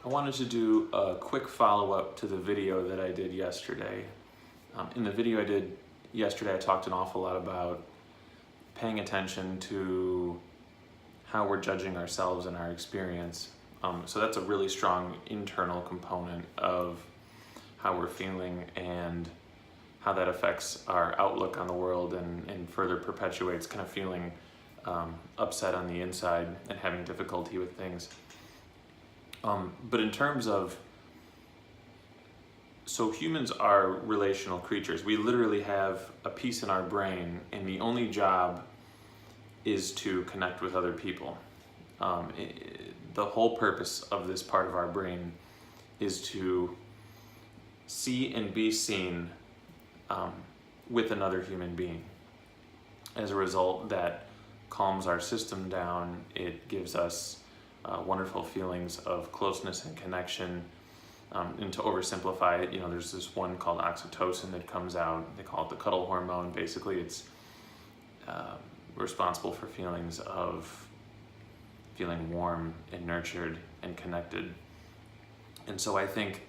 I wanted to do a quick follow-up to the video that I did yesterday. In the video I did yesterday, I talked an awful lot about paying attention to how we're judging ourselves and our experience. So that's a really strong internal component of how we're feeling and how that affects our outlook on the world and further perpetuates kind of feeling upset on the inside and having difficulty with things. But in terms of, so humans are relational creatures. We literally have a piece in our brain and the only job is to connect with other people. The whole purpose of this part of our brain is to see and be seen with another human being. As a result, that calms our system down. It gives us wonderful feelings of closeness and connection. And to oversimplify it, there's this one called oxytocin that comes out. They call it the cuddle hormone. Basically, it's responsible for feelings of feeling warm and nurtured and connected. And so I think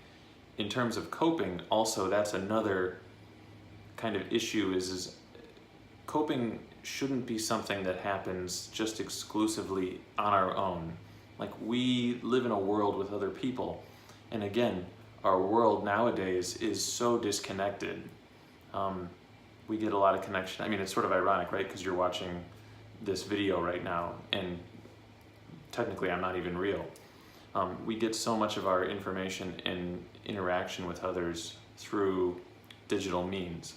in terms of coping, also that's another kind of issue is coping shouldn't be something that happens just exclusively on our own. Like, we live in a world with other people. And again, our world nowadays is so disconnected. We get a lot of connection. I mean, it's sort of ironic, right? Because you're watching this video right now, and technically I'm not even real. We get so much of our information and interaction with others through digital means.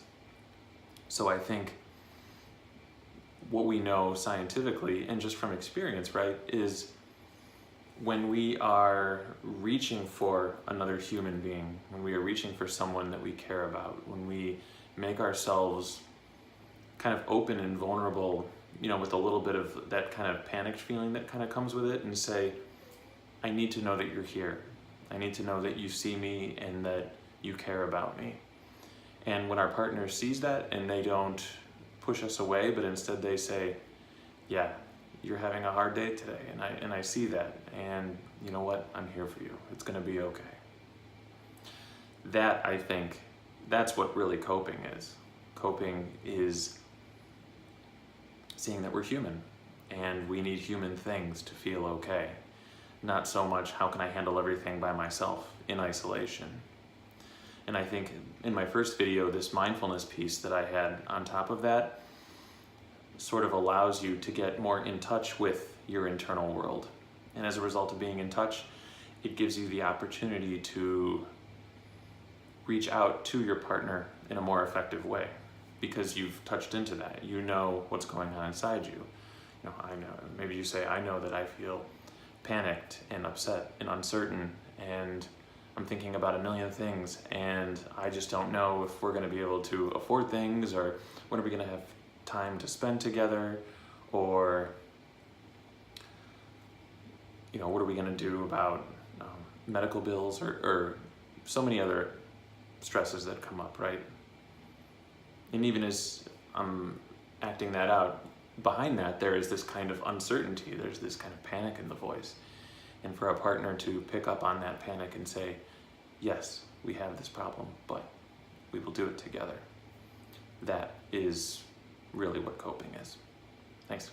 So I think what we know scientifically and just from experience, right, is when we are reaching for another human being, when we are reaching for someone that we care about, when we make ourselves kind of open and vulnerable, with a little bit of that kind of panicked feeling that kind of comes with it, and say, I need to know that you're here. I need to know that you see me and that you care about me. And when our partner sees that and they don't push us away, but instead they say, yeah, you're having a hard day today, and I see that, and you know what, I'm here for you. It's gonna be okay. That, I think, that's what really coping is. Coping is seeing that we're human, and we need human things to feel okay. Not so much, how can I handle everything by myself in isolation? And I think in my first video, this mindfulness piece that I had on top of that sort of allows you to get more in touch with your internal world. And as a result of being in touch, it gives you the opportunity to reach out to your partner in a more effective way because you've touched into that. You know what's going on inside you. I know, maybe you say, I know that I feel panicked and upset and uncertain, and I'm thinking about a million things, and I just don't know if we're going to be able to afford things, or when are we going to have time to spend together, or what are we going to do about medical bills, or so many other stresses that come up, right? And even as I'm acting that out, behind that there is this kind of uncertainty, there's this kind of panic in the voice. And for a partner to pick up on that panic and say, yes, we have this problem, but we will do it together. That is really what coping is. Thanks.